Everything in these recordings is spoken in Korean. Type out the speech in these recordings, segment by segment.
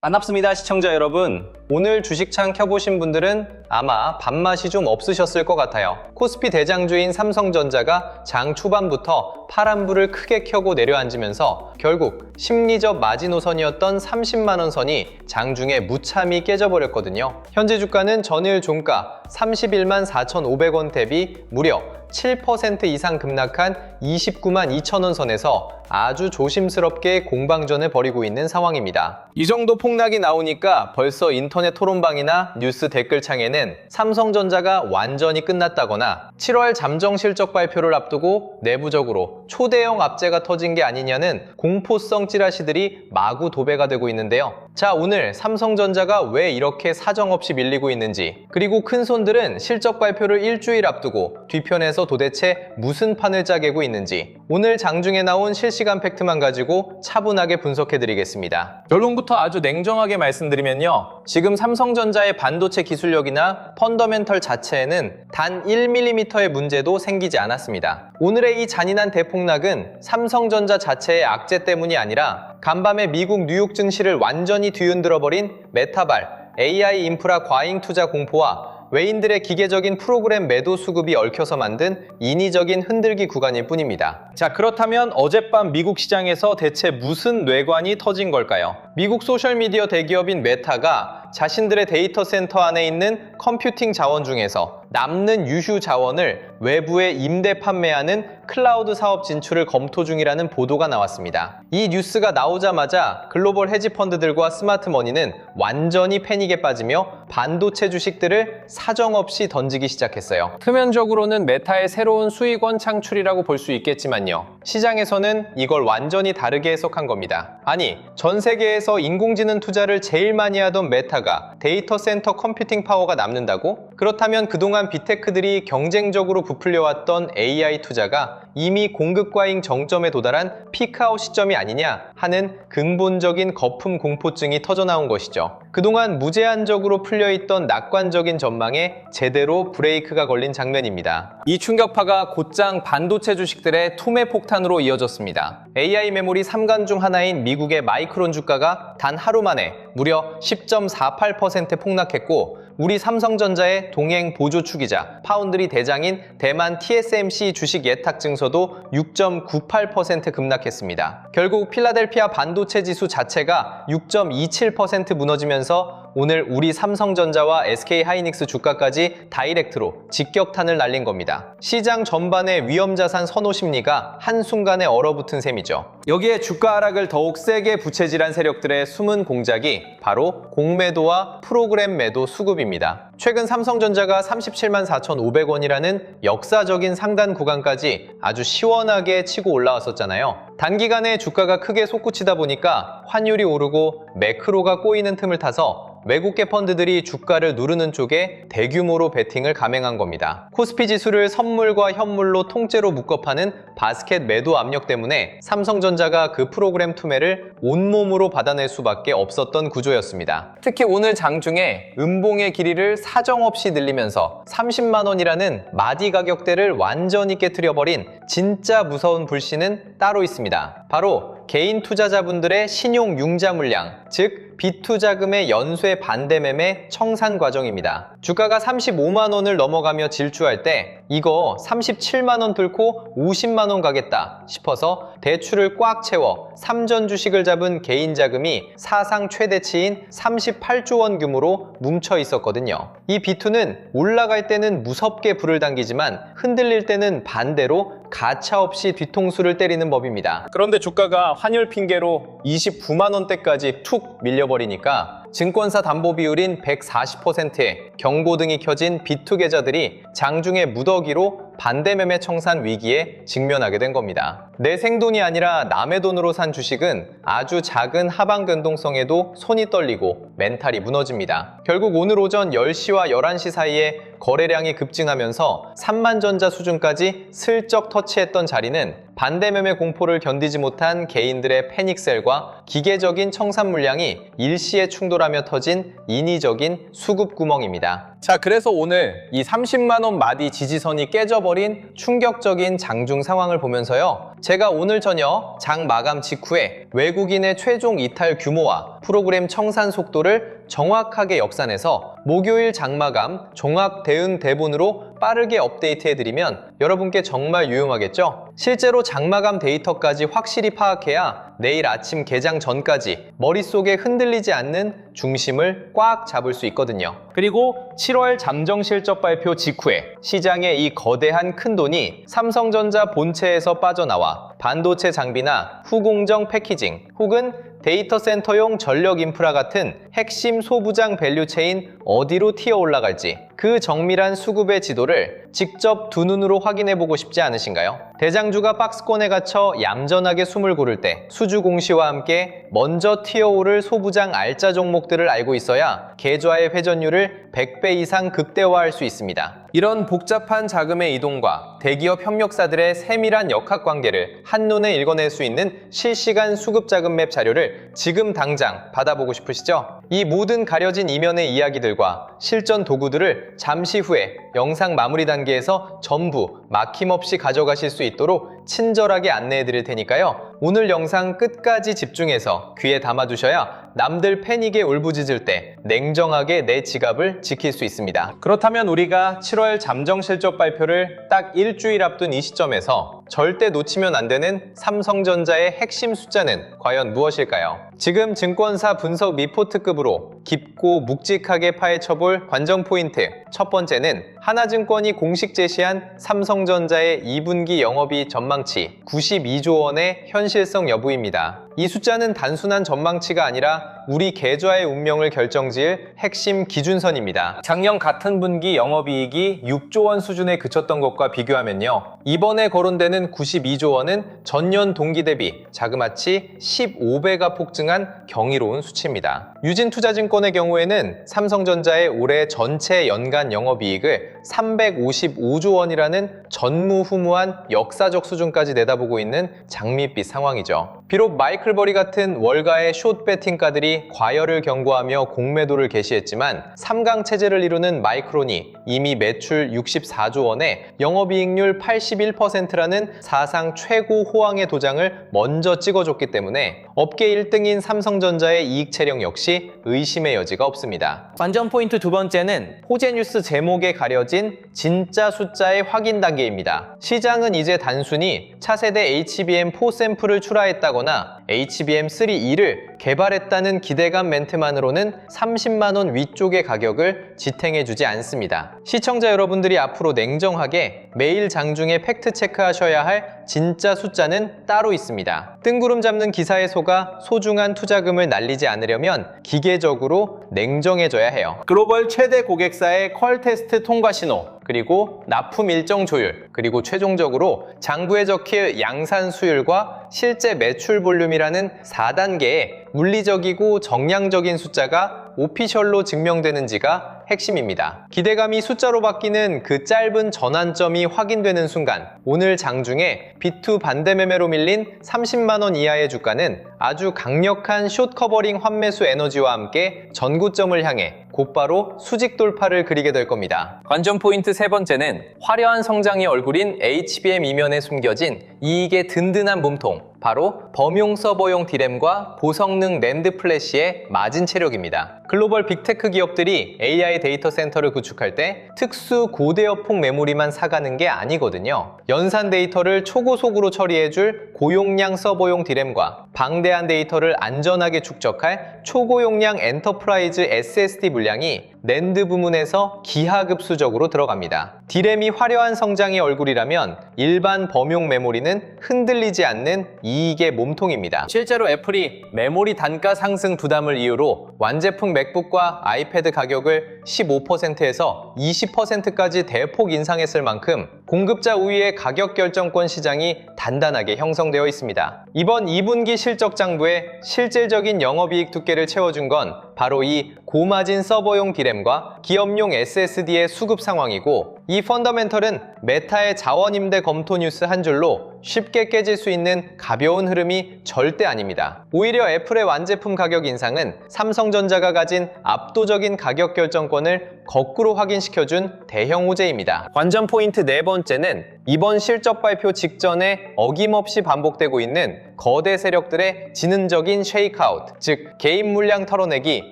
반갑습니다, 시청자 여러분. 오늘 주식창 켜보신 분들은 아마 밥맛이 좀 없으셨을 것 같아요. 코스피 대장주인 삼성전자가 장 초반부터 파란불을 크게 켜고 내려앉으면서 결국 심리적 마지노선이었던 30만원 선이 장중에 무참히 깨져버렸거든요. 현재 주가는 전일 종가 31만 4,500원 대비 무려 7% 이상 급락한 29만 2천원 선에서 아주 조심스럽게 공방전을 벌이고 있는 상황입니다. 이 정도 폭락이 나오니까 벌써 인터넷 토론방이나 뉴스 댓글창에는 삼성전자가 완전히 끝났다거나 7월 잠정 실적 발표를 앞두고 내부적으로 초대형 압제가 터진 게 아니냐는 공포성 찌라시들이 마구 도배가 되고 있는데요. 자, 오늘 삼성전자가 왜 이렇게 사정없이 밀리고 있는지, 그리고 큰손들은 실적 발표를 일주일 앞두고 뒤편에서 도대체 무슨 판을 짜개고 있는지 오늘 장중에 나온 실시간 팩트만 가지고 차분하게 분석해드리겠습니다. 결론부터 아주 냉정하게 말씀드리면요, 지금 삼성전자의 반도체 기술력이나 펀더멘털 자체에는 단 1mm의 문제도 생기지 않았습니다. 오늘의 이 잔인한 대폭락은 삼성전자 자체의 악재 때문이 아니라 간밤에 미국 뉴욕 증시를 완전히 뒤흔들어버린 메타발, AI 인프라 과잉 투자 공포와 외인들의 기계적인 프로그램 매도 수급이 얽혀서 만든 인위적인 흔들기 구간일 뿐입니다. 자, 그렇다면 어젯밤 미국 시장에서 대체 무슨 뇌관이 터진 걸까요? 미국 소셜미디어 대기업인 메타가 자신들의 데이터 센터 안에 있는 컴퓨팅 자원 중에서 남는 유휴 자원을 외부에 임대 판매하는 클라우드 사업 진출을 검토 중이라는 보도가 나왔습니다. 이 뉴스가 나오자마자 글로벌 헤지펀드들과 스마트머니는 완전히 패닉에 빠지며 반도체 주식들을 사정없이 던지기 시작했어요. 표면적으로는 메타의 새로운 수익원 창출이라고 볼 수 있겠지만요, 시장에서는 이걸 완전히 다르게 해석한 겁니다. 아니, 전 세계에서 인공지능 투자를 제일 많이 하던 메타가 데이터 센터 컴퓨팅 파워가 남는다고? 그렇다면 그동안 빅테크들이 경쟁적으로 부풀려왔던 AI 투자가 이미 공급 과잉 정점에 도달한 피크아웃 시점이 아니냐 하는 근본적인 거품 공포증이 터져나온 것이죠. 그동안 무제한적으로 풀려있던 낙관적인 전망에 제대로 브레이크가 걸린 장면입니다. 이 충격파가 곧장 반도체 주식들의 투매 폭탄으로 이어졌습니다. AI 메모리 3관 중 하나인 미국의 마이크론 주가가 단 하루 만에 무려 10.48% 폭락했고, 우리 삼성전자의 동행 보조 추기자 파운드리 대장인 대만 TSMC 주식 예탁 증서도 6.98% 급락했습니다. 결국 필라델피아 반도체 지수 자체가 6.27% 무너지면서 오늘 우리 삼성전자와 SK하이닉스 주가까지 다이렉트로 직격탄을 날린 겁니다. 시장 전반의 위험자산 선호 심리가 한순간에 얼어붙은 셈이죠. 여기에 주가 하락을 더욱 세게 부채질한 세력들의 숨은 공작이 바로 공매도와 프로그램 매도 수급입니다. 최근 삼성전자가 37만 4,500원이라는 역사적인 상단 구간까지 아주 시원하게 치고 올라왔었잖아요. 단기간에 주가가 크게 솟구치다 보니까 환율이 오르고 매크로가 꼬이는 틈을 타서 외국계 펀드들이 주가를 누르는 쪽에 대규모로 베팅을 감행한 겁니다. 코스피 지수를 선물과 현물로 통째로 묶어 파는 바스켓 매도 압력 때문에 삼성전자가 그 프로그램 투매를 온몸으로 받아낼 수밖에 없었던 구조였습니다. 특히 오늘 장중에 음봉의 길이를 사정없이 늘리면서 30만 원이라는 마디 가격대를 완전히 깨트려버린 진짜 무서운 불씨는 따로 있습니다. 바로 개인 투자자분들의 신용 융자 물량, 즉 비투자금의 연쇄 반대 매매 청산 과정입니다. 주가가 35만 원을 넘어가며 질주할 때 이거 37만 원 뚫고 50만 원 가겠다 싶어서 대출을 꽉 채워 3전 주식을 잡은 개인 자금이 사상 최대치인 38조 원 규모로 뭉쳐 있었거든요. 이 비투는 올라갈 때는 무섭게 불을 당기지만 흔들릴 때는 반대로 가차없이 뒤통수를 때리는 법입니다. 그런데 주가가 환율 핑계로 29만 원대까지 툭 밀려버리니까 증권사 담보 비율인 140%의 경고등이 켜진 비투 계좌들이 장중에 무더기로 반대매매 청산 위기에 직면하게 된 겁니다. 내 생돈이 아니라 남의 돈으로 산 주식은 아주 작은 하방 변동성에도 손이 떨리고 멘탈이 무너집니다. 결국 오늘 오전 10시와 11시 사이에 거래량이 급증하면서 3만 전자 수준까지 슬쩍 터치했던 자리는 반대매매 공포를 견디지 못한 개인들의 패닉셀과 기계적인 청산 물량이 일시에 충돌하며 터진 인위적인 수급 구멍입니다. 자, 그래서 오늘 이 30만 원 마디 지지선이 깨져버린 충격적인 장중 상황을 보면서요, 제가 오늘 저녁 장 마감 직후에 외국인의 최종 이탈 규모와 프로그램 청산 속도를 정확하게 역산해서 목요일 장마감 종합 대응 대본으로 빠르게 업데이트해드리면 여러분께 정말 유용하겠죠? 실제로 장마감 데이터까지 확실히 파악해야 내일 아침 개장 전까지 머릿속에 흔들리지 않는 중심을 꽉 잡을 수 있거든요. 그리고 7월 잠정 실적 발표 직후에 시장에 이 거대한 큰돈이 삼성전자 본체에서 빠져나와 반도체 장비나 후공정 패키징 혹은 데이터 센터용 전력 인프라 같은 핵심 소부장 밸류체인 어디로 튀어 올라갈지 그 정밀한 수급의 지도를 직접 두 눈으로 확인해보고 싶지 않으신가요? 대장주가 박스권에 갇혀 얌전하게 숨을 고를 때 수주 공시와 함께 먼저 튀어오를 소부장 알짜 종목들을 알고 있어야 계좌의 회전율을 100배 이상 극대화할 수 있습니다. 이런 복잡한 자금의 이동과 대기업 협력사들의 세밀한 역학관계를 한눈에 읽어낼 수 있는 실시간 수급자금 맵 자료를 지금 당장 받아보고 싶으시죠? 이 모든 가려진 이면의 이야기들과 실전 도구들을 잠시 후에 영상 마무리 단계에서 전부 막힘없이 가져가실 수 있도록 친절하게 안내해 드릴 테니까요. 오늘 영상 끝까지 집중해서 귀에 담아두셔야 남들 패닉에 울부짖을 때 냉정하게 내 지갑을 지킬 수 있습니다. 그렇다면 우리가 7월 잠정 실적 발표를 딱 일주일 앞둔 이 시점에서 절대 놓치면 안 되는 삼성전자의 핵심 숫자는 과연 무엇일까요? 지금 증권사 분석 리포트급으로 깊고 묵직하게 파헤쳐볼 관전 포인트 첫 번째는 하나증권이 공식 제시한 삼성전자의 2분기 영업이익 전망치 92조 원의 현실성 여부입니다. 이 숫자는 단순한 전망치가 아니라 우리 계좌의 운명을 결정지을 핵심 기준선입니다. 작년 같은 분기 영업이익이 6조 원 수준에 그쳤던 것과 비교하면요. 이번에 거론되는 92조 원은 전년 동기 대비 자그마치 15배가 폭증한 경이로운 수치입니다. 유진투자증권의 경우에는 삼성전자의 올해 전체 연간 영업이익을 355조 원이라는 전무후무한 역사적 수준까지 내다보고 있는 장밋빛 상황이죠. 비록 마이클버리 같은 월가의 숏 배팅가들이 과열을 경고하며 공매도를 개시했지만 3강 체제를 이루는 마이크론이 이미 매출 64조 원에 영업이익률 81%라는 사상 최고 호황의 도장을 먼저 찍어줬기 때문에 업계 1등인 삼성전자의 이익 체력 역시 의심의 여지가 없습니다. 관전 포인트 두 번째는 호재뉴스 제목에 가려진 진짜 숫자의 확인 단계입니다. 시장은 이제 단순히 차세대 HBM4 샘플을 출하했다거나 HBM3E를 개발했다는 기대감 멘트만으로는 30만 원 위쪽의 가격을 지탱해주지 않습니다. 시청자 여러분들이 앞으로 냉정하게 매일 장중에 팩트 체크하셔야 할 진짜 숫자는 따로 있습니다. 뜬구름 잡는 기사에 속아 소중한 투자금을 날리지 않으려면 기계적으로 냉정해져야 해요. 글로벌 최대 고객사의 퀄 테스트 통과 신호, 그리고 납품 일정 조율, 그리고 최종적으로 장부에 적힐 양산 수율과 실제 매출 볼륨이라는 4단계의 물리적이고 정량적인 숫자가 오피셜로 증명되는지가 핵심입니다. 기대감이 숫자로 바뀌는 그 짧은 전환점이 확인되는 순간 오늘 장중에 B2 반대 매매로 밀린 30만 원 이하의 주가는 아주 강력한 숏 커버링 환매수 에너지와 함께 전고점을 향해 곧바로 수직 돌파를 그리게 될 겁니다. 관전 포인트 세 번째는 화려한 성장의 얼굴인 HBM 이면에 숨겨진 이익의 든든한 몸통, 바로 범용 서버용 디램과 고성능 낸드 플래시의 마진 체력입니다. 글로벌 빅테크 기업들이 AI 데이터 센터를 구축할 때 특수 고대역폭 메모리만 사가는 게 아니거든요. 연산 데이터를 초고속으로 처리해줄 고용량 서버용 디램과 방대한 데이터를 안전하게 축적할 초고용량 엔터프라이즈 SSD 물량이 낸드 부문에서 기하급수적으로 들어갑니다. 디램이 화려한 성장의 얼굴이라면 일반 범용 메모리는 흔들리지 않는 이익의 몸통입니다. 실제로 애플이 메모리 단가 상승 부담을 이유로 완제품 맥북과 아이패드 가격을 15%에서 20%까지 대폭 인상했을 만큼 공급자 우위의 가격 결정권 시장이 단단하게 형성되어 있습니다. 이번 2분기 실적 장부에 실질적인 영업이익 두께를 채워준 건 바로 이 고마진 서버용 디램과 기업용 SSD의 수급 상황이고, 이 펀더멘털은 메타의 자원 임대 검토 뉴스 한 줄로 쉽게 깨질 수 있는 가벼운 흐름이 절대 아닙니다. 오히려 애플의 완제품 가격 인상은 삼성전자가 가진 압도적인 가격 결정권을 거꾸로 확인시켜준 대형 호재입니다. 관전 포인트 네 번째는 이번 실적 발표 직전에 어김없이 반복되고 있는 거대 세력들의 지능적인 쉐이크아웃, 즉 개인 물량 털어내기,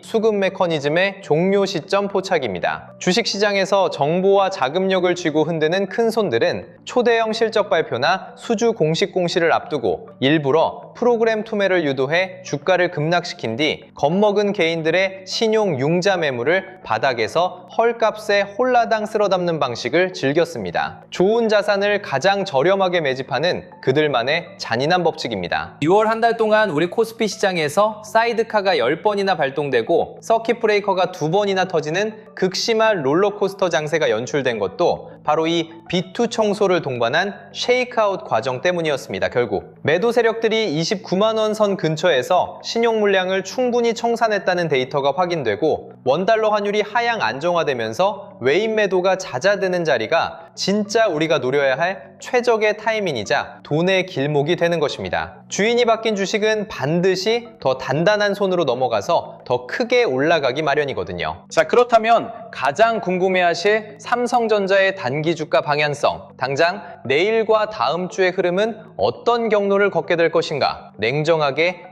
수급 메커니즘의 종료 시점 포착입니다. 주식시장에서 정보와 자금력을 쥐고 흔드는 큰 손들은 초대형 실적 발표나 수주 공식 공시를 앞두고 일부러 프로그램 투매를 유도해 주가를 급락시킨 뒤 겁먹은 개인들의 신용 융자 매물을 바닥에서 헐값에 홀라당 쓸어담는 방식을 즐겼습니다. 좋은 자산을 가장 저렴하게 매집하는 그들만의 잔인한 법칙입니다. 6월 한 달 동안 우리 코스피 시장에서 사이드카가 10번이나 발동되고 서킷 브레이커가 2번이나 터지는 극심한 롤러코스터 장세가 연출된 것도 바로 이 B2 청소를 동반한 쉐이크아웃 과정 때문이었습니다. 결국 매도 세력들이 29만 원 선 근처에서 신용 물량을 충분히 청산했다는 데이터가 확인되고 원달러 환율이 하향 안정화되면서 외인 매도가 잦아드는 자리가 진짜 우리가 노려야 할 최적의 타이밍이자 돈의 길목이 되는 것입니다. 주인이 바뀐 주식은 반드시 더 단단한 손으로 넘어가서 더 크게 올라가기 마련이거든요. 자, 그렇다면 가장 궁금해하실 삼성전자의 단기 주가 방향성, 당장 내일과 다음 주의 흐름은 어떤 경로를 걷게 될 것인가 냉정하게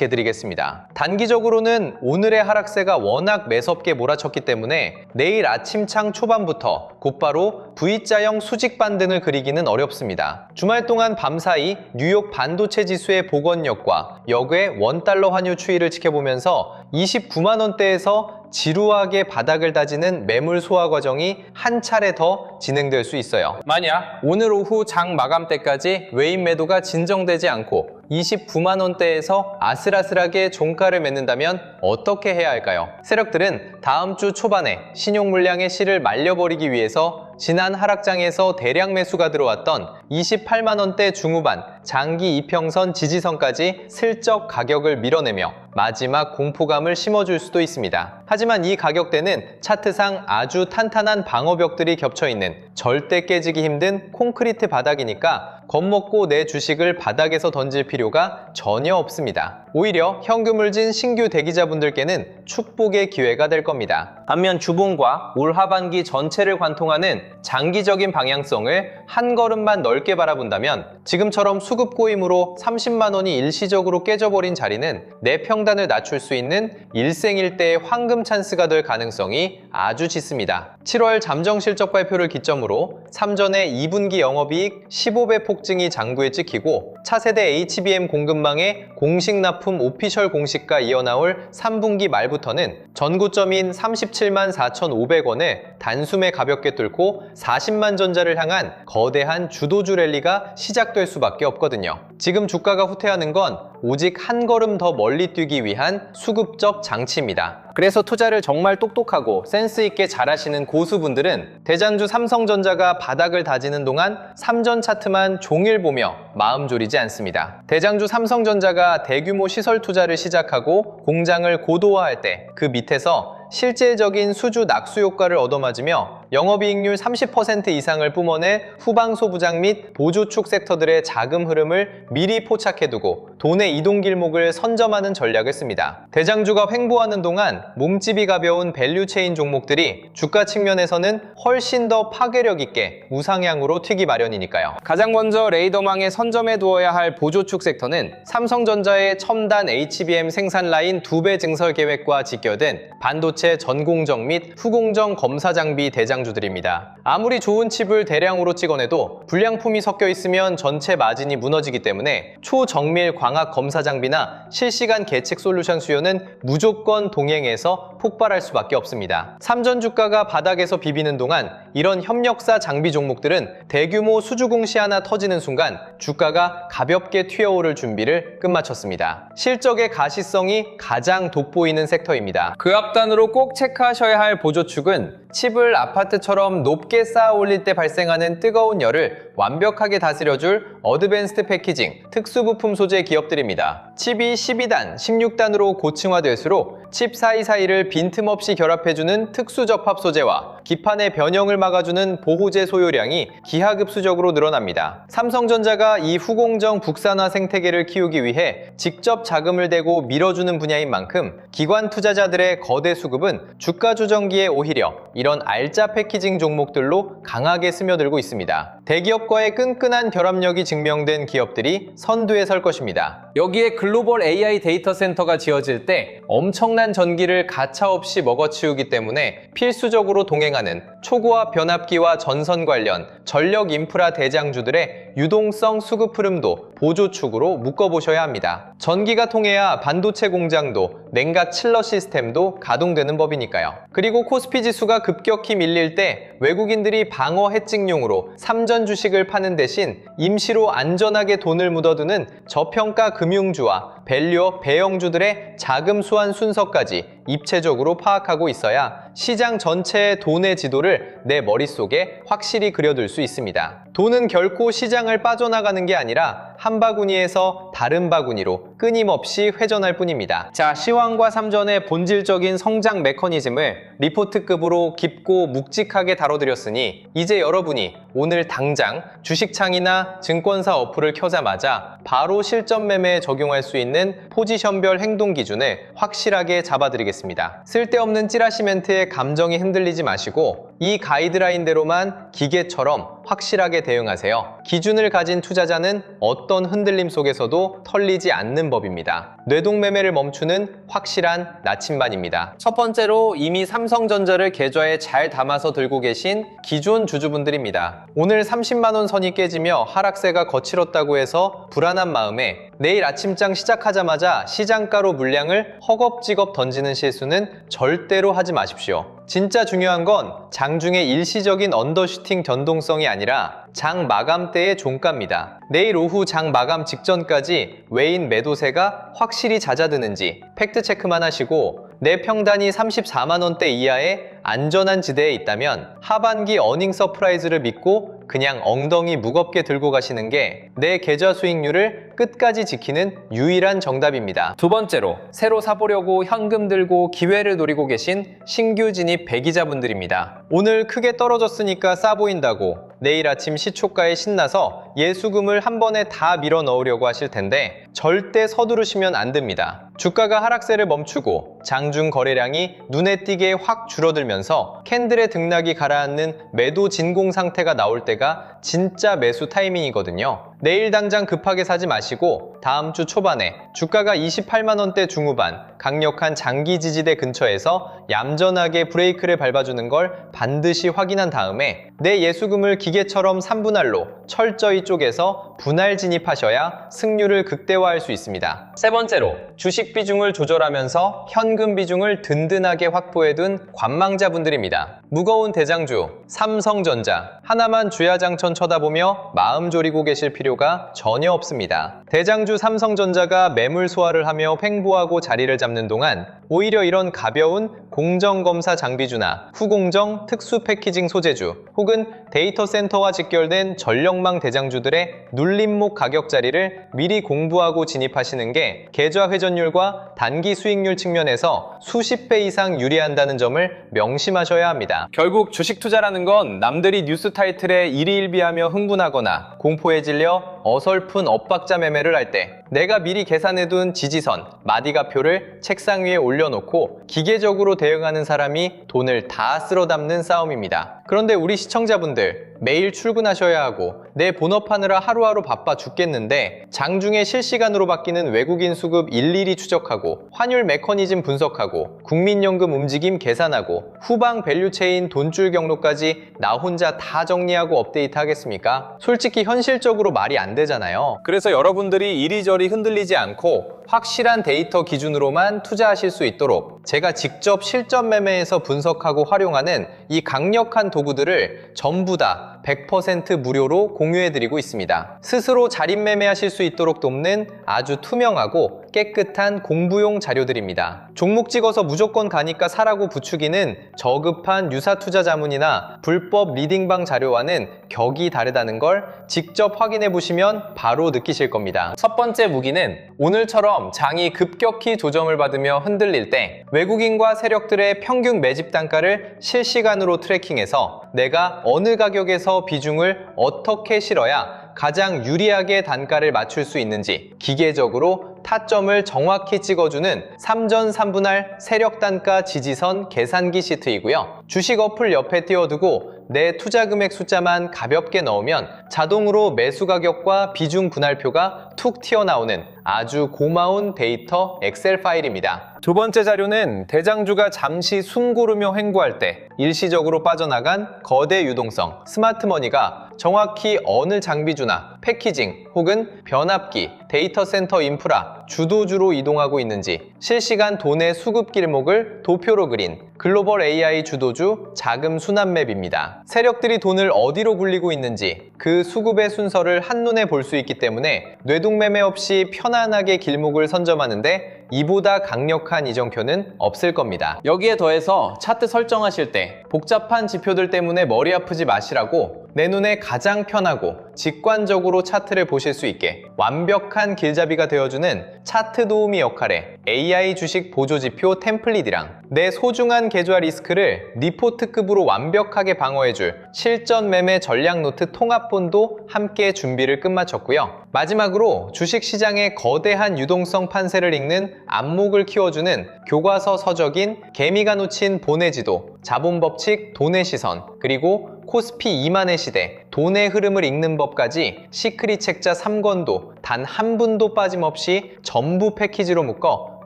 예측해드리겠습니다. 단기적으로는 오늘의 하락세가 워낙 매섭게 몰아쳤기 때문에 내일 아침창 초반부터 곧바로 V자형 수직 반등을 그리기는 어렵습니다. 주말 동안 밤사이 뉴욕 반도체 지수의 복원력과 역의 원달러 환율 추이를 지켜보면서 29만 원대에서 지루하게 바닥을 다지는 매물 소화 과정이 한 차례 더 진행될 수 있어요. 만약 오늘 오후 장 마감 때까지 외인 매도가 진정되지 않고 29만 원대에서 아슬아슬하게 종가를 맺는다면 어떻게 해야 할까요? 세력들은 다음 주 초반에 신용 물량의 실을 말려버리기 위해서 지난 하락장에서 대량 매수가 들어왔던 28만 원대 중후반 장기 이평선 지지선까지 슬쩍 가격을 밀어내며 마지막 공포감을 심어줄 수도 있습니다. 하지만 이 가격대는 차트상 아주 탄탄한 방어벽들이 겹쳐있는 절대 깨지기 힘든 콘크리트 바닥이니까 겁먹고 내 주식을 바닥에서 던질 필요가 전혀 없습니다. 오히려 현금을 진 신규 대기자분들께는 축복의 기회가 될 겁니다. 반면 주봉과 올 하반기 전체를 관통하는 장기적인 방향성을 한 걸음만 넓게 바라본다면 지금처럼 수급 고임으로 30만 원이 일시적으로 깨져버린 자리는 내 평단을 낮출 수 있는 일생일대의 황금 찬스가 될 가능성이 아주 짙습니다. 7월 잠정 실적 발표를 기점으로 삼전의 2분기 영업이익 15배 폭증이 장부에 찍히고 차세대 HBM 공급망의 공식 납품 오피셜 공시가 이어나올 3분기 말부터는 전고점인 37만 4,500원을 단숨에 가볍게 뚫고 40만 전자를 향한 거대한 주도주 랠리가 시작될 수밖에 없거든요. 지금 주가가 후퇴하는 건 오직 한 걸음 더 멀리 뛰기 위한 수급적 장치입니다. 그래서 투자를 정말 똑똑하고 센스 있게 잘하시는 고수분들은 대장주 삼성전자가 바닥을 다지는 동안 삼전 차트만 종일 보며 마음 졸이지 않습니다. 대장주 삼성전자가 대규모 시설 투자를 시작하고 공장을 고도화할 때 그 밑에서 실질적인 수주 낙수 효과를 얻어맞으며 영업이익률 30% 이상을 뿜어낼 후방소 부장 및 보조축 섹터들의 자금 흐름을 미리 포착해두고 돈의 이동 길목을 선점하는 전략을 씁니다. 대장주가 횡보하는 동안 몸집이 가벼운 밸류체인 종목들이 주가 측면에서는 훨씬 더 파괴력 있게 우상향으로 튀기 마련이니까요. 가장 먼저 레이더망에 선점해두어야 할 보조축 섹터는 삼성전자의 첨단 HBM 생산 라인 2배 증설 계획과 직결된 반도체 전공정 및 후공정 검사 장비 대장주들입니다. 아무리 좋은 칩을 대량으로 찍어내도 불량품이 섞여 있으면 전체 마진이 무너지기 때문에 초정밀 광학 검사 장비나 실시간 계측 솔루션 수요는 무조건 동행해서 폭발할 수밖에 없습니다. 삼전 주가가 바닥에서 비비는 동안 이런 협력사 장비 종목들은 대규모 수주 공시 하나 터지는 순간 주가가 가볍게 튀어오를 준비를 끝마쳤습니다. 실적의 가시성이 가장 돋보이는 섹터입니다. 그 앞단으로 꼭 체크하셔야 할 보조축은 칩을 아파트처럼 높게 쌓아 올릴 때 발생하는 뜨거운 열을 완벽하게 다스려줄 어드밴스드 패키징, 특수부품 소재 기업들입니다. 칩이 12단, 16단으로 고층화될수록 칩 사이사이를 빈틈없이 결합해주는 특수 접합 소재와 기판의 변형을 막아주는 보호제 소요량이 기하급수적으로 늘어납니다. 삼성전자가 이 후공정 국산화 생태계를 키우기 위해 직접 자금을 대고 밀어주는 분야인 만큼 기관 투자자들의 거대 수급은 주가 조정기에 오히려 이런 알짜 패키징 종목들로 강하게 스며들고 있습니다. 대기업과의 끈끈한 결합력이 증명된 기업들이 선두에 설 것입니다. 여기에 글로벌 AI 데이터 센터가 지어질 때 엄청난 전기를 가차없이 먹어치우기 때문에 필수적으로 동행하는 초고압 변압기와 전선 관련 전력 인프라 대장주들의 유동성 수급 흐름도 보조축으로 묶어보셔야 합니다. 전기가 통해야 반도체 공장도 냉각 칠러 시스템도 가동되는 법이니까요. 그리고 코스피 지수가 급격히 밀릴 때 외국인들이 방어 해칭용으로 삼전 주식을 파는 대신 임시로 안전하게 돈을 묻어두는 저평가 금융주와 밸류업 배형주들의 자금 수환 순서까지 입체적으로 파악하고 있어야 시장 전체의 돈의 지도를 내 머릿속에 확실히 그려둘 수 있습니다. 돈은 결코 시장을 빠져나가는 게 아니라 한 바구니에서 다른 바구니로 끊임없이 회전할 뿐입니다. 자, 시황과 삼전의 본질적인 성장 메커니즘을 리포트급으로 깊고 묵직하게 다뤄드렸으니 이제 여러분이 오늘 당장 주식창이나 증권사 어플을 켜자마자 바로 실전 매매에 적용할 수 있는 포지션별 행동 기준을 확실하게 잡아드리겠습니다. 쓸데없는 찌라시 멘트에 감정이 흔들리지 마시고 이 가이드라인대로만 기계처럼 확실하게 대응하세요. 기준을 가진 투자자는 어떤 흔들림 속에서도 털리지 않는 법입니다. 뇌동매매를 멈추는 확실한 나침반입니다. 첫 번째로 이미 삼성전자를 계좌에 잘 담아서 들고 계신 기존 주주분들입니다. 오늘 30만원 선이 깨지며 하락세가 거칠었다고 해서 불안한 마음에 내일 아침장 시작하자마자 시장가로 물량을 허겁지겁 던지는 실수는 절대로 하지 마십시오. 진짜 중요한 건 장중의 일시적인 언더슈팅 변동성이 아니라 장 마감 때의 종가입니다. 내일 오후 장 마감 직전까지 외인 매도세가 확실히 잦아드는지 팩트체크만 하시고 내 평단이 34만원대 이하의 안전한 지대에 있다면 하반기 어닝 서프라이즈를 믿고 그냥 엉덩이 무겁게 들고 가시는 게 내 계좌 수익률을 끝까지 지키는 유일한 정답입니다. 두 번째로 새로 사보려고 현금 들고 기회를 노리고 계신 신규 진입 배기자분들입니다. 오늘 크게 떨어졌으니까 싸 보인다고 내일 아침 시초가에 신나서 예수금을 한 번에 다 밀어 넣으려고 하실 텐데 절대 서두르시면 안 됩니다. 주가가 하락세를 멈추고 장중 거래량이 눈에 띄게 확 줄어들면서 캔들의 등락이 가라앉는 매도 진공 상태가 나올 때가 진짜 매수 타이밍이거든요. 내일 당장 급하게 사지 마시고 다음 주 초반에 주가가 28만원대 중후반 강력한 장기 지지대 근처에서 얌전하게 브레이크를 밟아주는 걸 반드시 확인한 다음에 내 예수금을 기계처럼 3분할로 철저히 쪼개서 분할 진입하셔야 승률을 극대화할 수 있습니다. 세 번째로 주식 비중을 조절하면서 현금 비중을 든든하게 확보해둔 관망자분들입니다. 무거운 대장주 삼성전자 하나만 주야장천 쳐다보며 마음 졸이고 계실 필요가 전혀 없습니다. 대장주 삼성전자가 매물 소화를 하며 횡보하고 자리를 잡는 동안 오히려 이런 가벼운 공정검사 장비주나 후공정 특수 패키징 소재주 혹은 데이터 센터와 직결된 전력망 대장주들의 눌림목 가격 자리를 미리 공부하고 진입하시는 게 계좌 회전율과 단기 수익률 측면에서 수십 배 이상 유리한다는 점을 명심하셔야 합니다. 결국 주식 투자라는 건 남들이 뉴스 타이틀에 일희일비하며 흥분하거나 공포에 질려 어설픈 엇박자 매매를 할 때 내가 미리 계산해둔 지지선, 마디가표를 책상 위에 올려놓고 기계적으로 대응하는 사람이 돈을 다 쓸어 담는 싸움입니다. 그런데 우리 시청자분들 매일 출근하셔야 하고 내 본업하느라 하루하루 바빠 죽겠는데 장중에 실시간으로 바뀌는 외국인 수급 일일이 추적하고 환율 메커니즘 분석하고 국민연금 움직임 계산하고 후방 밸류체인 돈줄 경로까지 나 혼자 다 정리하고 업데이트 하겠습니까? 솔직히 현실적으로 말이 안 되잖아요. 그래서 여러분들이 이리저리 흔들리지 않고 확실한 데이터 기준으로만 투자하실 수 있도록 제가 직접 실전 매매에서 분석하고 활용하는 이 강력한 도구들을 전부 다 100% 무료로 공유해드리고 있습니다. 스스로 자립 매매하실 수 있도록 돕는 아주 투명하고 깨끗한 공부용 자료들입니다. 종목 찍어서 무조건 가니까 사라고 부추기는 저급한 유사투자 자문이나 불법 리딩방 자료와는 격이 다르다는 걸 직접 확인해 보시면 바로 느끼실 겁니다. 첫 번째 무기는 오늘처럼 장이 급격히 조정을 받으며 흔들릴 때 외국인과 세력들의 평균 매집 단가를 실시간으로 트래킹해서 내가 어느 가격에서 비중을 어떻게 실어야 가장 유리하게 단가를 맞출 수 있는지 기계적으로 타점을 정확히 찍어주는 3전 3분할 세력 단가 지지선 계산기 시트이고요. 주식 어플 옆에 띄워두고 내 투자 금액 숫자만 가볍게 넣으면 자동으로 매수 가격과 비중 분할표가 툭 튀어나오는 아주 고마운 데이터 엑셀 파일입니다. 두 번째 자료는 대장주가 잠시 숨 고르며 횡보할 때 일시적으로 빠져나간 거대 유동성 스마트머니가 정확히 어느 장비주나 패키징 혹은 변압기, 데이터 센터 인프라, 주도주로 이동하고 있는지 실시간 돈의 수급 길목을 도표로 그린 글로벌 AI 주도주 자금 순환 맵입니다. 세력들이 돈을 어디로 굴리고 있는지 그 수급의 순서를 한눈에 볼 수 있기 때문에 뇌동매매 없이 편안하게 길목을 선점하는데 이보다 강력한 이정표는 없을 겁니다. 여기에 더해서 차트 설정하실 때 복잡한 지표들 때문에 머리 아프지 마시라고 내 눈에 가장 편하고 직관적으로 차트를 보실 수 있게 완벽한 길잡이가 되어주는 차트 도우미 역할의 AI 주식 보조지표 템플릿이랑 내 소중한 계좌 리스크를 리포트급으로 완벽하게 방어해줄 실전 매매 전략 노트 통합본도 함께 준비를 끝마쳤고요. 마지막으로 주식시장의 거대한 유동성 판세를 읽는 안목을 키워주는 교과서 서적인 개미가 놓친 본의 지도, 자본법칙 돈의 시선, 그리고 코스피 2만의 시대, 돈의 흐름을 읽는 법까지 시크릿 책자 3권도 단 한 분도 빠짐없이 전부 패키지로 묶어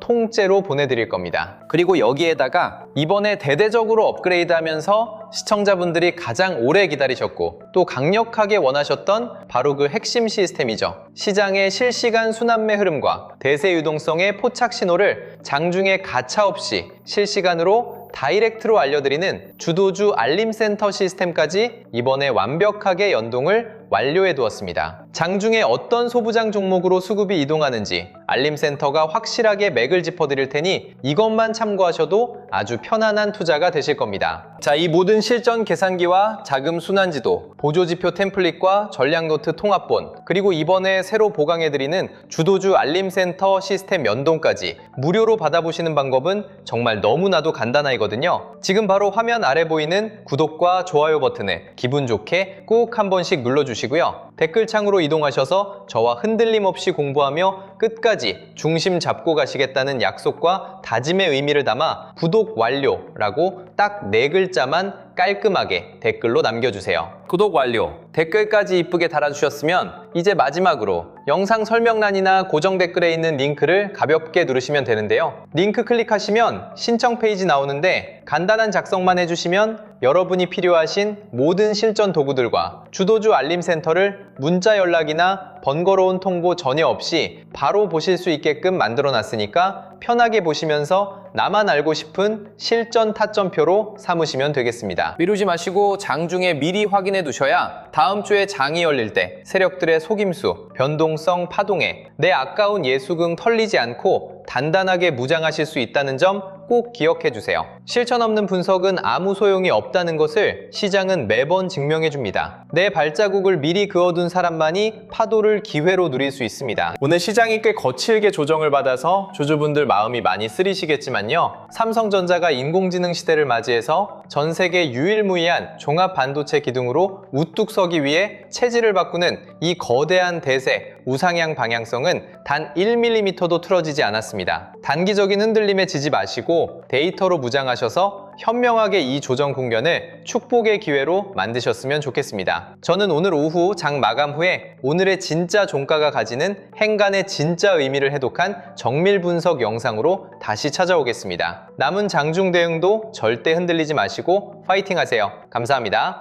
통째로 보내드릴 겁니다. 그리고 여기에다가 이번에 대대적으로 업그레이드하면서 시청자분들이 가장 오래 기다리셨고 또 강력하게 원하셨던 바로 그 핵심 시스템이죠. 시장의 실시간 순환매 흐름과 대세 유동성의 포착 신호를 장중에 가차없이 실시간으로 다이렉트로 알려드리는 주도주 알림센터 시스템까지 이번에 완벽하게 연동을 완료해 두었습니다. 장중에 어떤 소부장 종목으로 수급이 이동하는지 알림센터가 확실하게 맥을 짚어드릴 테니 이것만 참고하셔도 아주 편안한 투자가 되실 겁니다. 자, 이 모든 실전 계산기와 자금 순환지도, 보조지표 템플릿과 전략노트 통합본, 그리고 이번에 새로 보강해드리는 주도주 알림센터 시스템 연동까지 무료로 받아보시는 방법은 정말 너무나도 간단하거든요. 지금 바로 화면 아래 보이는 구독과 좋아요 버튼을 기분 좋게 꾹 한 번씩 눌러주시고요. 댓글창으로 이동하셔서 저와 흔들림 없이 공부하며 끝까지 중심 잡고 가시겠다는 약속과 다짐의 의미를 담아 구독 완료라고 딱 4글자만 깔끔하게 댓글로 남겨주세요. 구독 완료, 댓글까지 이쁘게 달아주셨으면 이제 마지막으로 영상 설명란이나 고정 댓글에 있는 링크를 가볍게 누르시면 되는데요. 링크 클릭하시면 신청 페이지 나오는데 간단한 작성만 해주시면 여러분이 필요하신 모든 실전 도구들과 주도주 알림센터를 문자 연락이나 번거로운 통보 전혀 없이 바로 보실 수 있게끔 만들어 놨으니까 편하게 보시면서 나만 알고 싶은 실전 타점표로 삼으시면 되겠습니다. 미루지 마시고 장중에 미리 확인해 두셔야 다음 주에 장이 열릴 때 세력들의 속임수, 변동성 파동에 내 아까운 예수금 털리지 않고 단단하게 무장하실 수 있다는 점 꼭 기억해 주세요. 실천 없는 분석은 아무 소용이 없다는 것을 시장은 매번 증명해 줍니다. 내 발자국을 미리 그어둔 사람만이 파도를 기회로 누릴 수 있습니다. 오늘 시장이 꽤 거칠게 조정을 받아서 주주분들 마음이 많이 쓰리시겠지만요. 삼성전자가 인공지능 시대를 맞이해서 전 세계 유일무이한 종합 반도체 기둥으로 우뚝 서기 위해 체질을 바꾸는 이 거대한 대세, 우상향 방향성은 단 1mm도 틀어지지 않았습니다. 단기적인 흔들림에 지지 마시고 데이터로 무장하셔서 현명하게 이 조정 국면을 축복의 기회로 만드셨으면 좋겠습니다. 저는 오늘 오후 장 마감 후에 오늘의 진짜 종가가 가지는 행간의 진짜 의미를 해독한 정밀 분석 영상으로 다시 찾아오겠습니다. 남은 장중 대응도 절대 흔들리지 마시고 파이팅 하세요. 감사합니다.